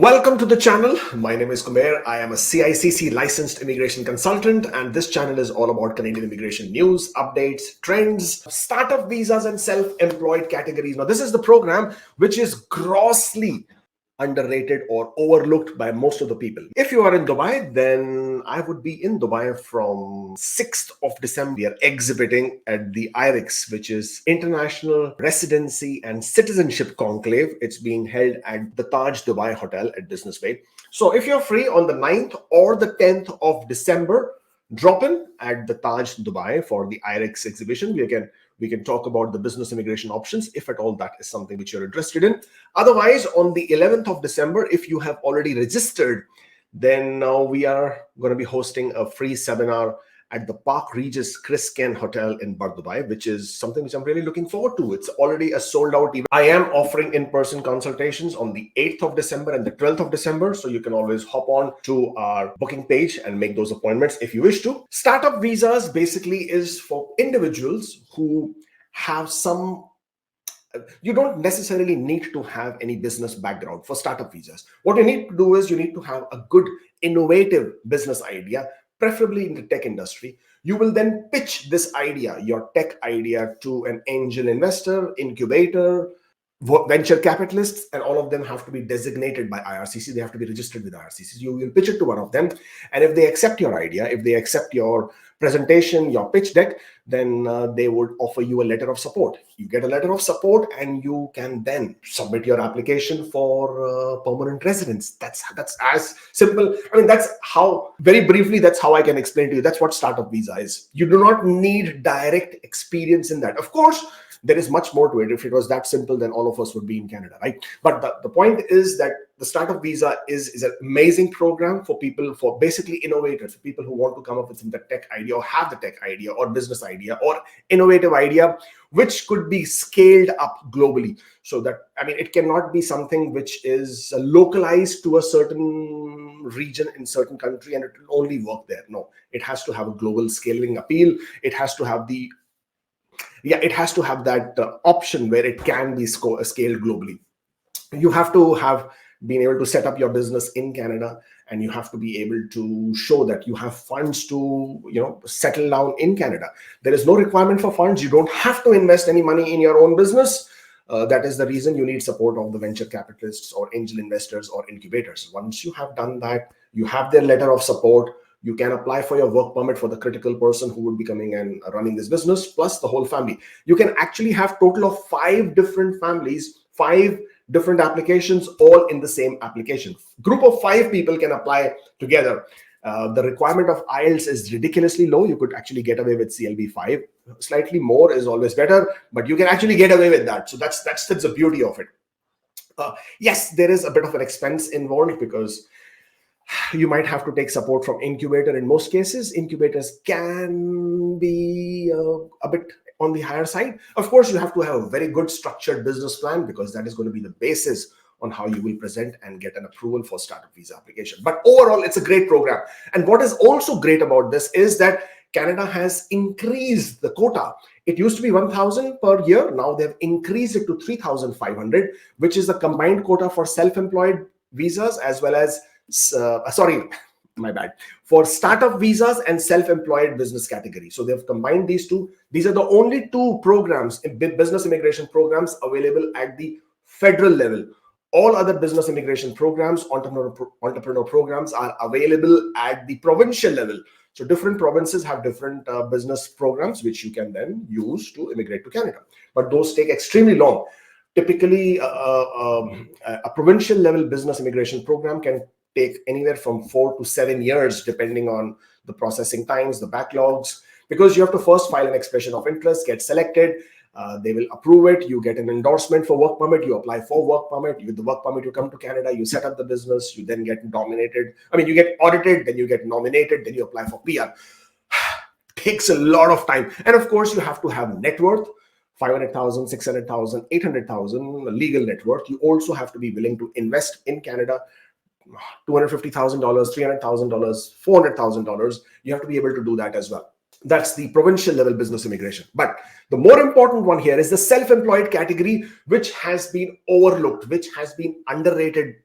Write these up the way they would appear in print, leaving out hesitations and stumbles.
Welcome to the channel. My name is Kubeir. I am a CICC licensed immigration consultant, and this channel is all about Canadian immigration news, updates, trends, startup visas, and self-employed categories. Now, this is the program which is grossly underrated or overlooked by most of the people. If you are in Dubai, then I would be in Dubai from 6th of December. We are exhibiting at the IRCC, which is International Residency and Citizenship Conclave. It's being held at the Taj Dubai Hotel at Business Bay. So if you're free on the 9th or the 10th of December, drop in at the Taj Dubai for the IRCC exhibition. We can talk about the business immigration options, if at all that is something which you're interested in. Otherwise, on the 11th of December, if you have already registered, then we are going to be hosting a free seminar at the Park Regis Chris Ken Hotel in Bar Dubai, which is something which I'm really looking forward to. It's already a sold out event. I am offering in-person consultations on the 8th of December and the 12th of December. So you can always hop on to our booking page and make those appointments if you wish to. Startup visas basically is for individuals who have you don't necessarily need to have any business background for startup visas. What you need to do is you need to have a good, innovative business idea, preferably in the tech industry. You will then pitch this idea, your tech idea, to an angel investor, incubator, venture capitalists, and all of them have to be designated by IRCC. They have to be registered with IRCC. You will pitch it to one of them, and if they accept your idea, if they accept your presentation, your pitch deck, then they would offer you a letter of support. You get a letter of support, and you can then submit your application for permanent residence. That's as simple. I mean, that's how, very briefly, that's how I can explain to you. That's what startup visa is. You do not need direct experience in that. Of course, there is much more to it. If it was that simple, then all of us would be in Canada, right? But the point is that the startup visa is an amazing program for people, for basically innovators, for people who want to come up with the tech idea or have the tech idea or business idea or innovative idea, which could be scaled up globally. So that, I mean, it cannot be something which is localized to a certain region in certain country and it will only work there. No, it has to have a global scaling appeal. It has to have that option where it can be scaled globally. You have to have been able to set up your business in Canada, and you have to be able to show that you have funds to, settle down in Canada. There is no requirement for funds. You don't have to invest any money in your own business. That is the reason you need support of the venture capitalists or angel investors or incubators. Once you have done that, you have their letter of support. You can apply for your work permit for the critical person who would be coming and running this business, plus the whole family. You can actually have total of 5 different families, 5 different applications, all in the same application. Group of 5 people can apply together. The requirement of IELTS is ridiculously low. You could actually get away with CLB 5. Slightly more is always better, but you can actually get away with that. So that's the beauty of it. Yes, there is a bit of an expense involved because you might have to take support from incubator. In most cases, incubators can be a bit on the higher side. Of course, you have to have a very good structured business plan because that is going to be the basis on how you will present and get an approval for startup visa application. But overall, it's a great program. And what is also great about this is that Canada has increased the quota. It used to be 1,000 per year. Now they've increased it to 3,500, which is the combined quota for self-employed visas as well as for startup visas and self-employed business category. So they've combined these two. These are the only 2 programs, business immigration programs, available at the federal level. All other business immigration programs, entrepreneur programs, are available at the provincial level. So different provinces have different business programs which you can then use to immigrate to Canada. But those take extremely long. Typically, a provincial level business immigration program can take anywhere from 4 to 7 years, depending on the processing times, the backlogs, because you have to first file an expression of interest, get selected, they will approve it, you get an endorsement for work permit, you apply for work permit, with the work permit you come to Canada, you set up the business, you then get nominated. You get audited, then you get nominated, then you apply for PR. Takes a lot of time. And of course, you have to have net worth, 500,000, 600,000, 800,000 legal net worth. You also have to be willing to invest in Canada. $250,000, $300,000, $400,000. You have to be able to do that as well. That's the provincial level business immigration. But the more important one here is the self-employed category, which has been overlooked, which has been underrated.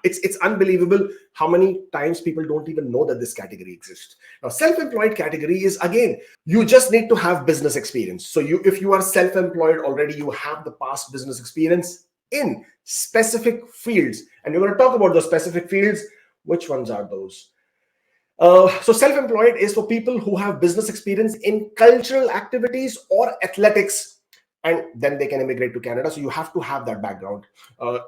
It's unbelievable how many times people don't even know that this category exists. Now, self-employed category is, again, you just need to have business experience. So if you are self-employed already, you have the past business experience in specific fields, and we're going to talk about those specific fields. Which ones are those? So self-employed is for people who have business experience in cultural activities or athletics, and then they can immigrate to Canada. So you have to have that background.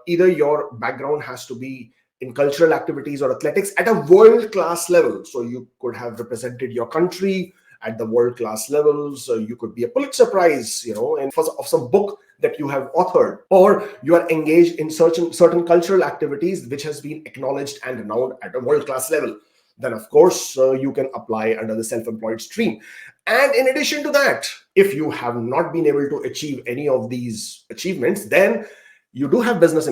Either your background has to be in cultural activities or athletics at a world-class level. So you could have represented your country at the world-class level. So you could be a Pulitzer Prize, and of some book that you have authored, or you are engaged in certain cultural activities which has been acknowledged and renowned at a world-class level. Then of course you can apply under the self-employed stream. And in addition to that, if you have not been able to achieve any of these achievements, then you do have business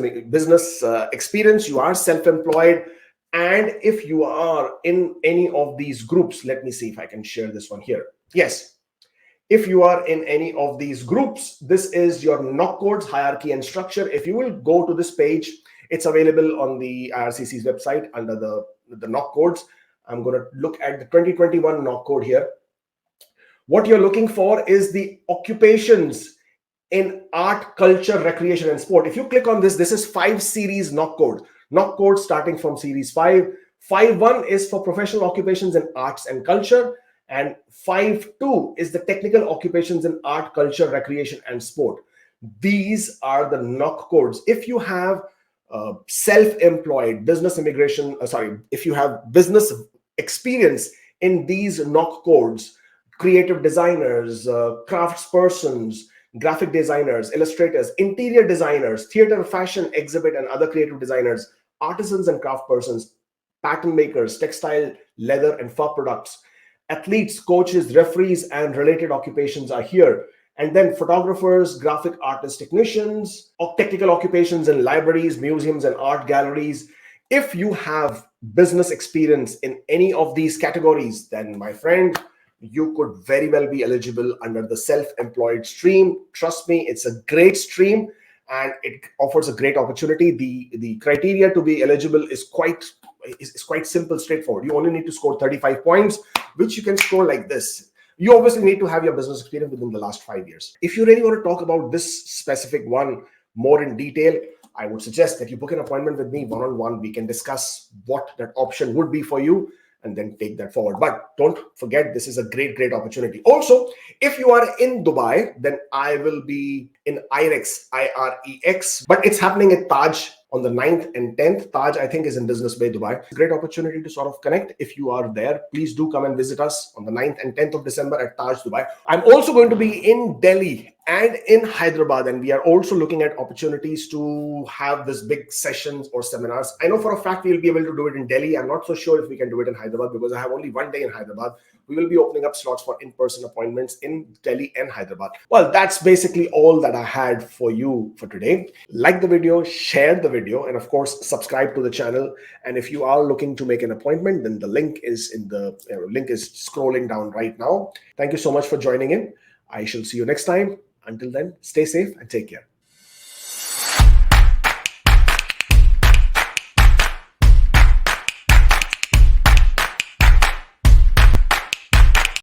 experience, you are self-employed, and if you are in any of these groups, let me see if I can share this one here. Yes, if you are in any of these groups, this is your knock codes, hierarchy and structure. If you will go to this page, it's available on the IRCC's website under the knock codes. I'm going to look at the 2021 knock code here. What you're looking for is the occupations in art, culture, recreation, and sport. If you click on this, this is 5 series knock code. Knock code starting from series 5. 5.1 is for professional occupations in arts and culture. And 5.2 is the technical occupations in art, culture, recreation, and sport. These are the knock codes. If you have self-employed business immigration, if you have business experience in these knock codes, creative designers, craftspersons, graphic designers, illustrators, interior designers, theater, fashion, exhibit, and other creative designers, artisans and craftspersons, pattern makers, textile, leather, and fur products, athletes, coaches, referees, and related occupations are here. And then photographers, graphic artists, technicians, technical occupations in libraries, museums, and art galleries. If you have business experience in any of these categories, then my friend, you could very well be eligible under the self-employed stream. Trust me, it's a great stream and it offers a great opportunity. The criteria to be eligible is quite simple, straightforward. You only need to score 35 points, which you can score like this. You obviously need to have your business experience within the last 5 years. If you really want to talk about this specific one more in detail, I would suggest that you book an appointment with me one-on-one. We can discuss what that option would be for you and then take that forward. But don't forget, this is a great opportunity. Also, if you are in Dubai, then I will be in IREX, but it's happening at Taj on the 9th and 10th. Taj, I think, is in Business Bay, Dubai. It's a great opportunity to sort of connect. If you are there, please do come and visit us on the 9th and 10th of December at Taj, Dubai. I'm also going to be in Delhi and in Hyderabad, and we are also looking at opportunities to have this big sessions or seminars. I know for a fact we'll be able to do it in Delhi. I'm not so sure if we can do it in Hyderabad because I have only one day in Hyderabad. We will be opening up slots for in-person appointments in Delhi and Hyderabad. Well, that's basically all that I had for you for today. Like the video, share the video, and of course, subscribe to the channel. And if you are looking to make an appointment, then the link is scrolling down right now. Thank you so much for joining in. I shall see you next time. Until then, stay safe and take care.